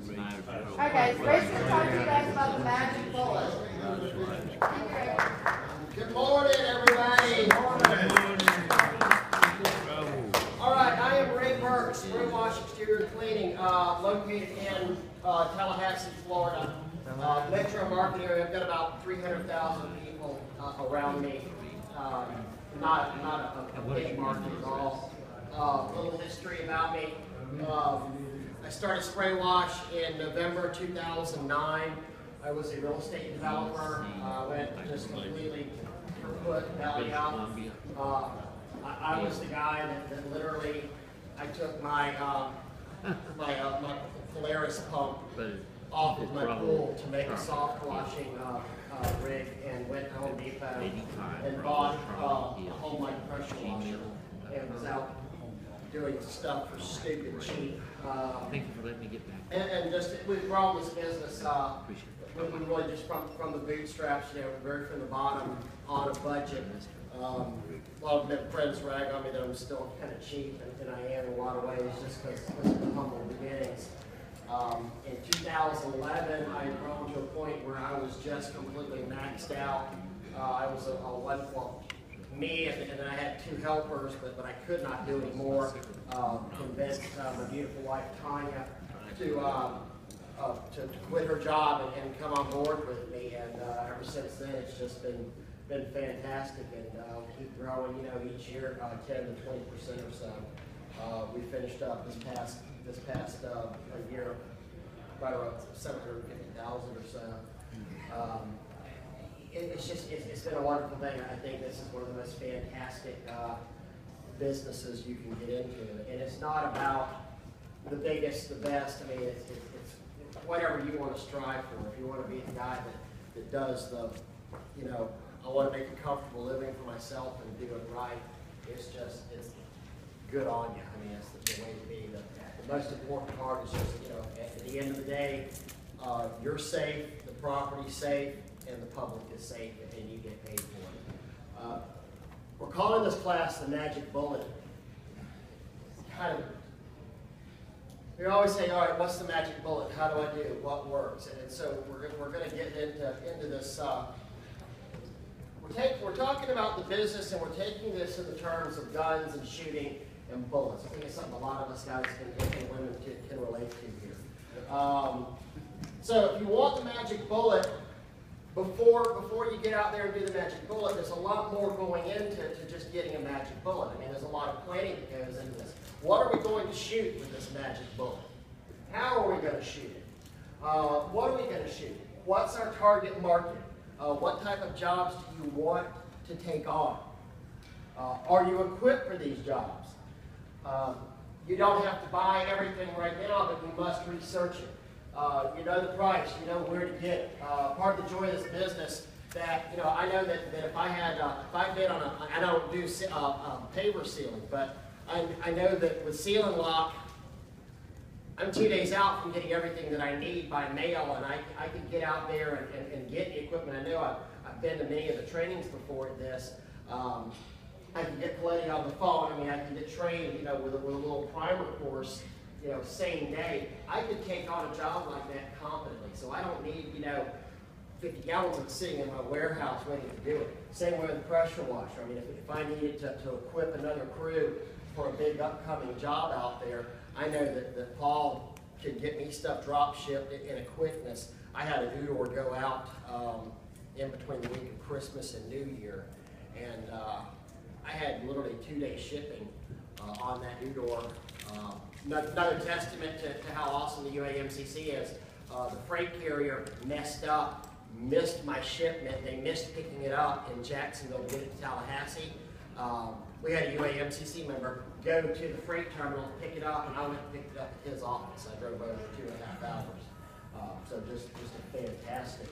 Okay, Grace will talk to you guys about the magic bullet. Good morning, everybody. All right, I am Ray Burke, Spring Wash Exterior Cleaning, located in Tallahassee, Florida. Metro market area. I've got about 300,000 people around me. Not a big market at all. A little history about me. I started Spray Wash in November 2009. I was a real estate developer. Went just completely kaput, belly up. I was the guy that literally, I took my Polaris pump off of my pool to make a soft washing rig, and went to Home Depot and bought a home like pressure washer and was out doing stuff for stupid cheap. Thank you for letting me get back. And just, we've grown this business we really just from the bootstraps, very from the bottom on a budget. A lot of my friends rag on me that I'm still kind of cheap, and I am in a lot of ways, just because of the humble beginnings. In 2011, I had grown to a point where I was just completely maxed out. I was me and then I had 2 helpers, but I could not do anymore. Convinced my beautiful wife Tanya to quit her job and come on board with me, and ever since then it's just been fantastic, and keep growing. Each year 10 to 20% or so. We finished up this past year right around 750,000 or so. It's been a wonderful thing. I think this is one of the most fantastic businesses you can get into, and it's not about the biggest, the best. I mean, it's whatever you want to strive for. If you want to be the guy that does the, I want to make a comfortable living for myself and do it right. It's good on you. I mean, it's the way to be. The most important part is just, at the end of the day, you're safe, the property's safe, and the public is safe, and you get paid for it. We're calling this class the Magic Bullet. We always say, all right, what's the magic bullet? How do I do? What works? And so we're going to get into this. We're talking about the business, and we're taking this in the terms of guns and shooting and bullets. I think it's something a lot of us guys and women can relate to here. So if you want the magic bullet, before you get out there and do the magic bullet, there's a lot more going into just getting a magic bullet. I mean, there's a lot of planning that goes into this. What are we going to shoot with this magic bullet? How are we going to shoot it? What are we going to shoot? What's our target market? What type of jobs do you want to take on? Are you equipped for these jobs? You don't have to buy everything right now, but you must research it. You know the price, you know where to get it. Part of the joy of this business that, I know that if I bid on I don't do paver sealing, but I know that with seal and lock, I'm 2 days out from getting everything that I need by mail, and I can get out there and get the equipment. I know I've been to many of the trainings before this. I can get plenty on the phone. I mean, I can get trained, with a little primer course, same day. I could take on a job like that competently. So I don't need, 50 gallons of sitting in my warehouse ready to do it. Same way with the pressure washer. I mean, if I needed to equip another crew for a big upcoming job out there, I know that Paul could get me stuff drop shipped in a quickness. I had a Udor go out in between the week of Christmas and New Year, and I had literally 2-day shipping on that Udor. Another testament to how awesome the UAMCC is. The freight carrier messed up, missed my shipment. They missed picking it up in Jacksonville to get it to Tallahassee. We had a UAMCC member go to the freight terminal, pick it up, and I went and picked it up at his office. I drove over 2.5 hours. So just a fantastic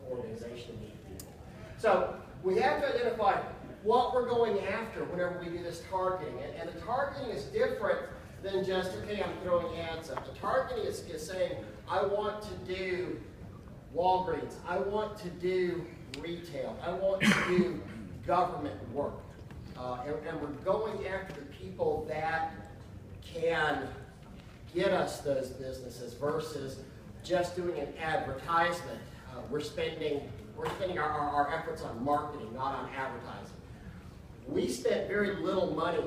organization to meet people. So we have to identify what we're going after whenever we do this targeting. And the targeting is different than just, okay, I'm throwing ads up. The targeting is saying, I want to do Walgreens. I want to do retail. I want to do government work. And we're going after the people that can get us those businesses versus just doing an advertisement. We're spending our efforts on marketing, not on advertising. We spent very little money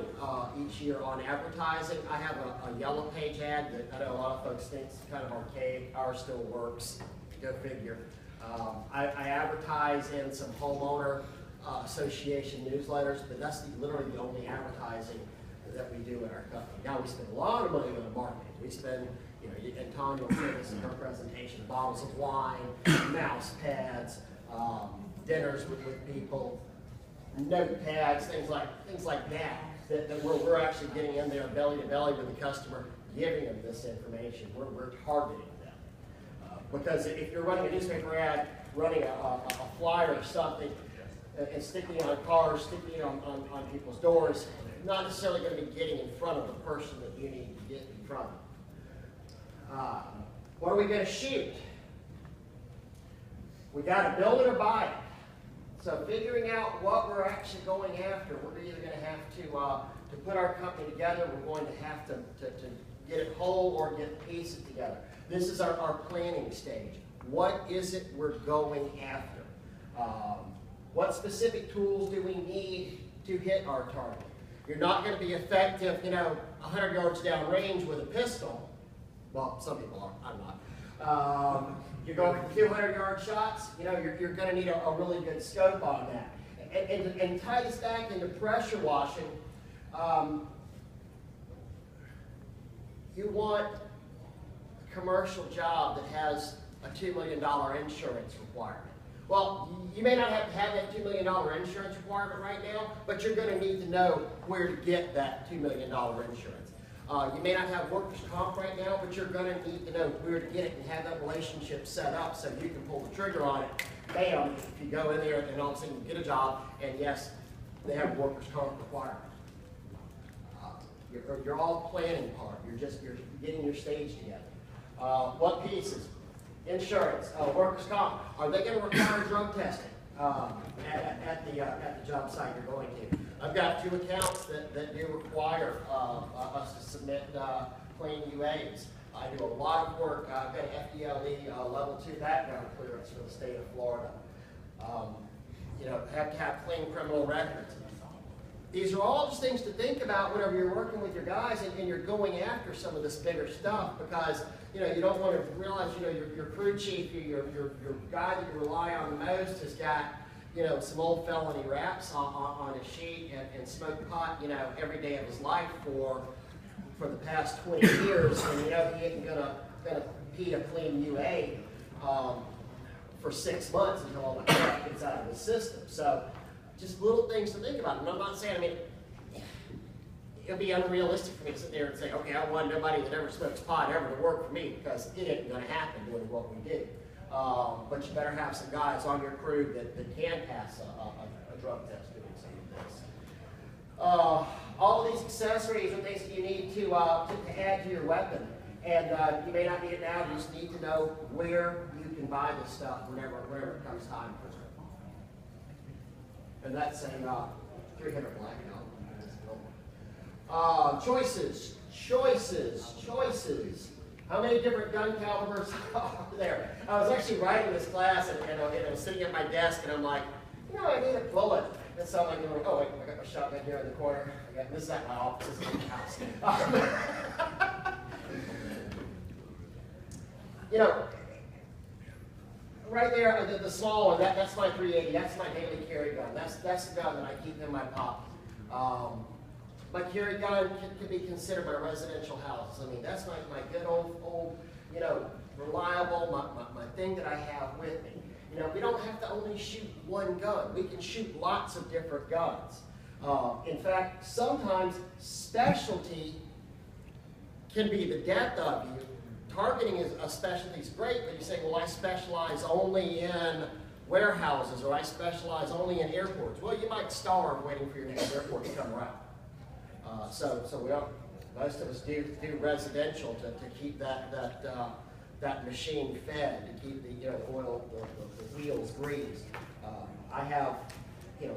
each year on advertising. I have a Yellow Page ad that I know a lot of folks think is kind of archaic. Ours still works. Go figure. I advertise in some homeowner association newsletters, but that's literally the only advertising that we do in our company. Now we spend a lot of money on marketing. We spend, and Tanya will say this in her presentation, bottles of wine, mouse pads, dinners with people, notepads, things like that where we're actually getting in there belly to belly with the customer, giving them this information. We're targeting them. Because if you're running a newspaper ad, running a flyer or something, and sticking it on cars, sticking it on people's doors, not necessarily going to be getting in front of the person that you need to get in front of. What are we going to shoot? We got to build it or buy it. So figuring out what we're actually going after, we're either going to have to put our company together, we're going to have to get it whole or get pieces together. This is our planning stage. What is it we're going after? What specific tools do we need to hit our target? You're not going to be effective, 100 yards down range with a pistol. Well, some people are. I'm not. You're going for 200-yard shots. You're going to need a really good scope on that. And tie this back into pressure washing. You want a commercial job that has a $2 million insurance requirement. Well, you may not have to have that $2 million insurance requirement right now, but you're going to need to know where to get that $2 million insurance. You may not have workers' comp right now, but you're going to need to know where to get it and have that relationship set up so you can pull the trigger on it. Bam, if you go in there and all of a sudden you get a job, and yes, they have a workers' comp requirement. You're all planning part. You're getting your stage together. What pieces? Insurance, workers' comp. Are they going to require drug testing at the job site you're going to? I've got 2 accounts that do require us to submit clean UAs. I do a lot of work. I've got an FDLE level 2 background clearance for the state of Florida. Have to have clean criminal records. These are all just things to think about whenever you're working with your guys and you're going after some of this bigger stuff, because you don't want to realize your crew chief, your guy that you rely on the most has got some old felony raps on his sheet and smoked pot every day of his life for the past 20 years, and he ain't gonna pee a clean UA for 6 months until all the crap gets out of the system. So just little things to think about. And I'm not saying, it'll be unrealistic for me to sit there and say, okay, I want nobody that ever smokes pot ever to work for me, because it ain't going to happen doing what we do. But you better have some guys on your crew that can pass a drug test doing some of this. All of these accessories are things that you need to add to your weapon. And you may not need it now, you just need to know where you can buy this stuff whenever it comes time for it. And that's a 300 black now. Choices. How many different gun calibers are there? I was actually writing this class, and I was sitting at my desk, and I'm like, I need a bullet. And so I'm like, oh wait, I got my shotgun here in the corner. This is at my office, this is my house. Right there, the small one, that's my 380. That's my daily carry gun. That's the gun that I keep in my pocket. My carry gun can be considered my residential house. I mean, that's my good old, reliable, my thing that I have with me. We don't have to only shoot one gun. We can shoot lots of different guns. In fact, sometimes specialty can be the death of you. Targeting is a specialty is great, but you say, well, I specialize only in warehouses, or I specialize only in airports. Well, you might starve waiting for your next airport to come around. So we don't. Most of us do residential to keep that machine fed, to keep the oil, the wheels greased. I have a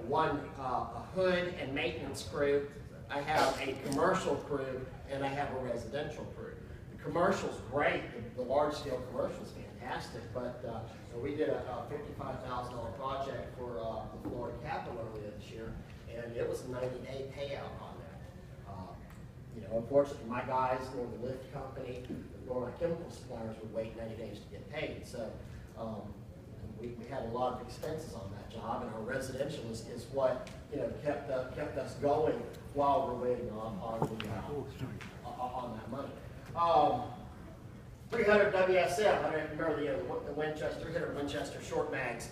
hood and maintenance crew. I have a commercial crew, and I have a residential crew. The Commercial's great, the large scale commercial is fantastic, but we did a $55,000 project for the Florida Capitol earlier this year, and it was a 90-day payout on that. You know, unfortunately, my guys in the lift company, or my chemical suppliers would wait 90 days to get paid. So we had a lot of expenses on that job, and our residential is what kept us going while we're waiting on that money. 300 WSM. I don't remember the Winchester 300 Winchester short mags.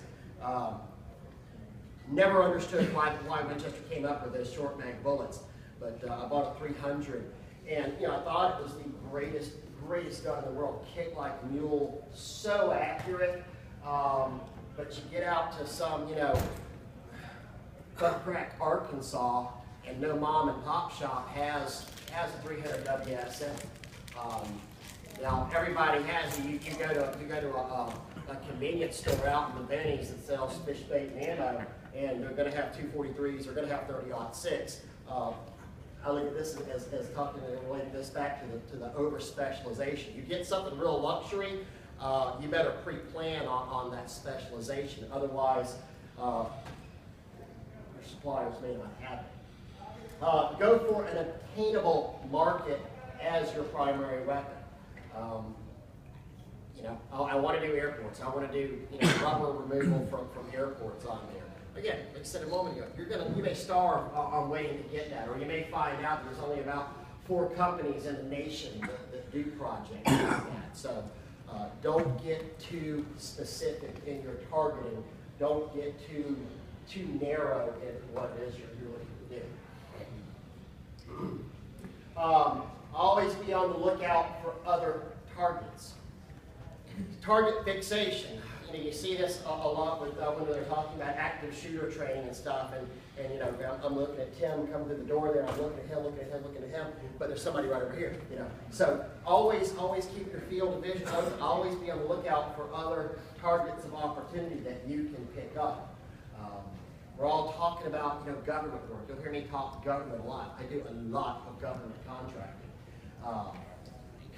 Never understood why Winchester came up with those short mag bullets, but I bought a 300, and I thought it was the greatest gun in the world. Kicked like a mule, so accurate. But you get out to some, butt crack Arkansas, and no mom and pop shop has a 300 WSM. Now everybody has it. You go to a convenience store out in the Benny's that sells fish bait and ammo, and they're going to have 243s. They're going to have 30-06. I look at this as talking and relating this back to the over specialization. You get something real luxury, you better pre-plan on that specialization. Otherwise, your suppliers may not have it. Go for an attainable market as your primary weapon. I want to do airports. I want to do rubber removal from airports on there. Again, like I said a moment ago, you may starve on waiting to get that, or you may find out there's only about 4 companies in the nation that do projects like that. So don't get too specific in your targeting. Don't get too narrow in what it is you're looking to do. Always be on the lookout for other targets. Target fixation. You see this a lot with when they're talking about active shooter training and stuff, and I'm looking at Tim coming through the door there, I'm looking at him, looking at him, but there's somebody right over here, So always keep your field of vision open. Always be on the lookout for other targets of opportunity that you can pick up. We're all talking about government work. You'll hear me talk government a lot. I do a lot of government contracting.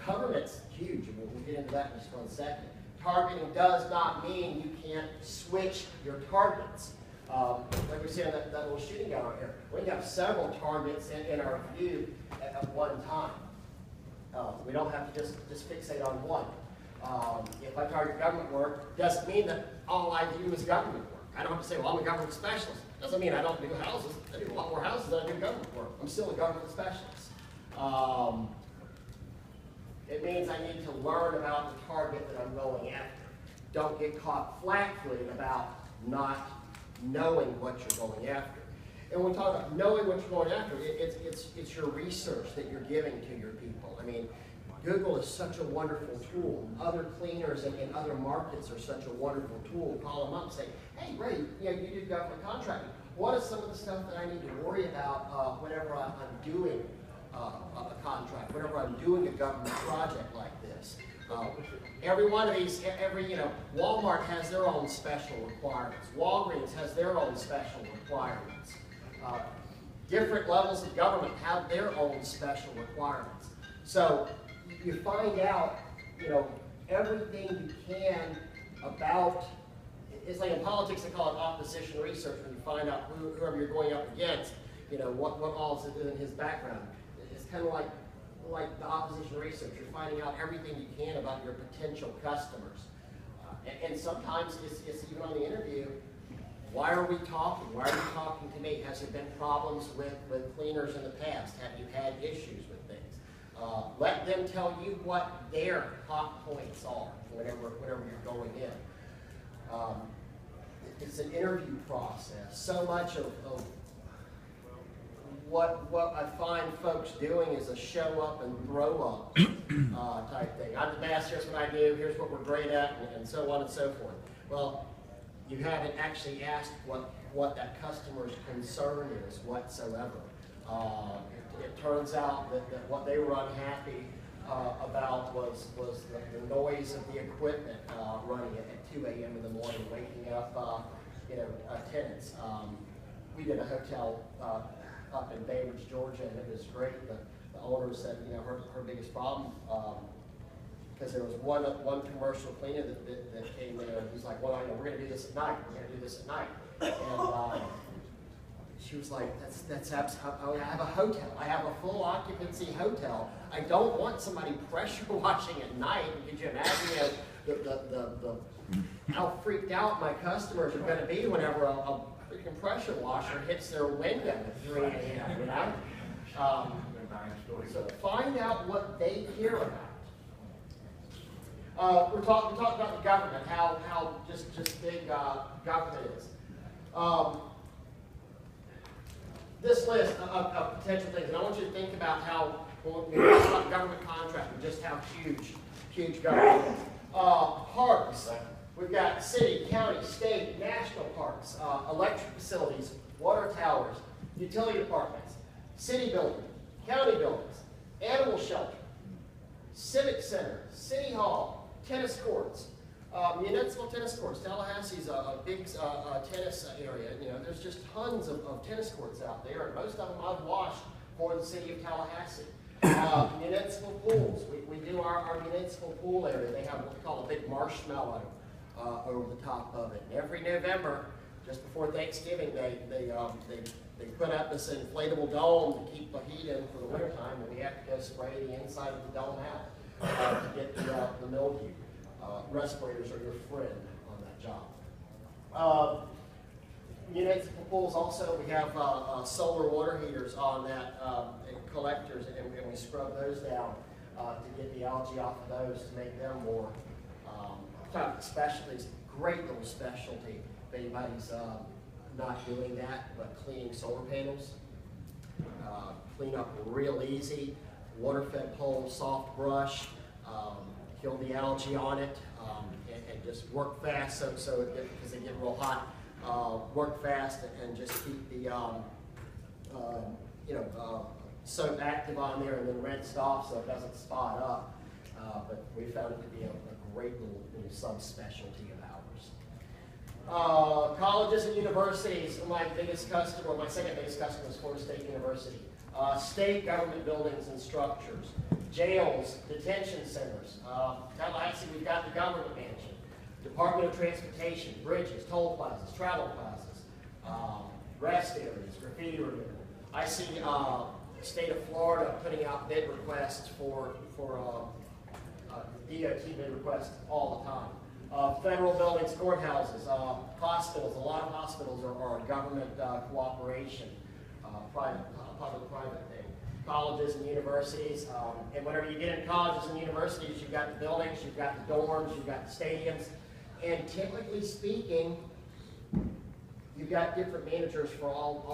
Government's huge, and we'll get into that in just one second. Targeting does not mean you can't switch your targets. Like we see on that little shooting gallery here, we have several targets in our view at one time. We don't have to just fixate on one. If I target government work, doesn't mean that all I do is government work. I don't have to say, well, I'm a government specialist. Doesn't mean I don't do houses. I do a lot more houses than I do government work. I'm still a government specialist. It means I need to learn about the target that I'm going after. Don't get caught flat-footed about not knowing what you're going after. And when we talk about knowing what you're going after, it's your research that you're giving to your people. I mean, Google is such a wonderful tool. Other cleaners in other markets are such a wonderful tool. Call them up and say, hey, Ray, you do government contracting. What is some of the stuff that I need to worry about whenever I'm doing a contract, whenever I'm doing a government project like this? Every one of these, Walmart has their own special requirements. Walgreens has their own special requirements. Different levels of government have their own special requirements. So you find out, everything you can about, it's like in politics they call it opposition research, when you find out whoever you're going up against, what all is in his background. It's kind of like the opposition research. You're finding out everything you can about your potential customers. And sometimes it's even on the interview, why are we talking? Why are you talking to me? Has there been problems with cleaners in the past? Have you had issues with things? Let them tell you what their hot points are whenever you're going in. It's an interview process. So much of what I find folks doing is a show up and throw up type thing. I'm the master, here's what I do, here's what we're great at, and so on and so forth. Well, you haven't actually asked what that customer's concern is whatsoever. It turns out that what they were unhappy about was the noise of the equipment running at 2 a.m. in the morning, waking up tenants. We did a hotel up in Bainbridge, Georgia, and it was great. The owner said, her biggest problem because there was one commercial cleaner that came in, and he's like, well, I know, we're gonna do this at night, we're gonna do this at night. And she was like, that's absolutely, I have a hotel, I have a full occupancy hotel. I don't want somebody pressure washing at night. Could you imagine, you know, how freaked out my customers are gonna be whenever a freaking pressure washer hits their window at 3 a.m., you know? So find out what they care about. We talked about the government, how just big government is. This list of potential things, and I want you to think about how, when we talk about government contracting, just how huge government is. Parks, we've got city, county, state, national parks, electric facilities, water towers, utility departments, city buildings, county buildings, animal shelter, civic center, city hall, tennis courts, municipal tennis courts. Tallahassee's a big tennis area. You know, there's just tons of tennis courts out there, and most of them I've washed for the city of Tallahassee. Municipal pools. We do our municipal pool area. They have what we call a big marshmallow over the top of it. And every November, just before Thanksgiving, they put up this inflatable dome to keep the heat in for the wintertime, and we have to go spray the inside of the dome out to get the mildew. Respirators are your friend on that job. Municipal pools also, we have solar water heaters on that, collectors, and we scrub those down to get the algae off of those to make them more kind of specialties. Great little specialty if anybody's not doing that, but cleaning solar panels. Clean up real easy. Water-fed pole, soft brush, kill the algae on it, and just work fast so because they get real hot. Work fast and just keep the soap active on there and then rinsed off so it doesn't spot up. But we found it to be a great little subspecialty of ours. Colleges and universities, my second biggest customer is Florida State University. State government buildings and structures, jails, detention centers. Tallahassee, we've got the government mansion, Department of Transportation, bridges, toll plazas, travel plazas, rest areas, graffiti removal. I see the state of Florida putting out bid requests for DOT bid requests all the time. Federal buildings, courthouses, hospitals. A lot of hospitals are government cooperation, public-private thing. Colleges and universities, and whenever you get in colleges and universities, you've got the buildings, you've got the dorms, you've got the stadiums, and typically speaking, you've got different managers for all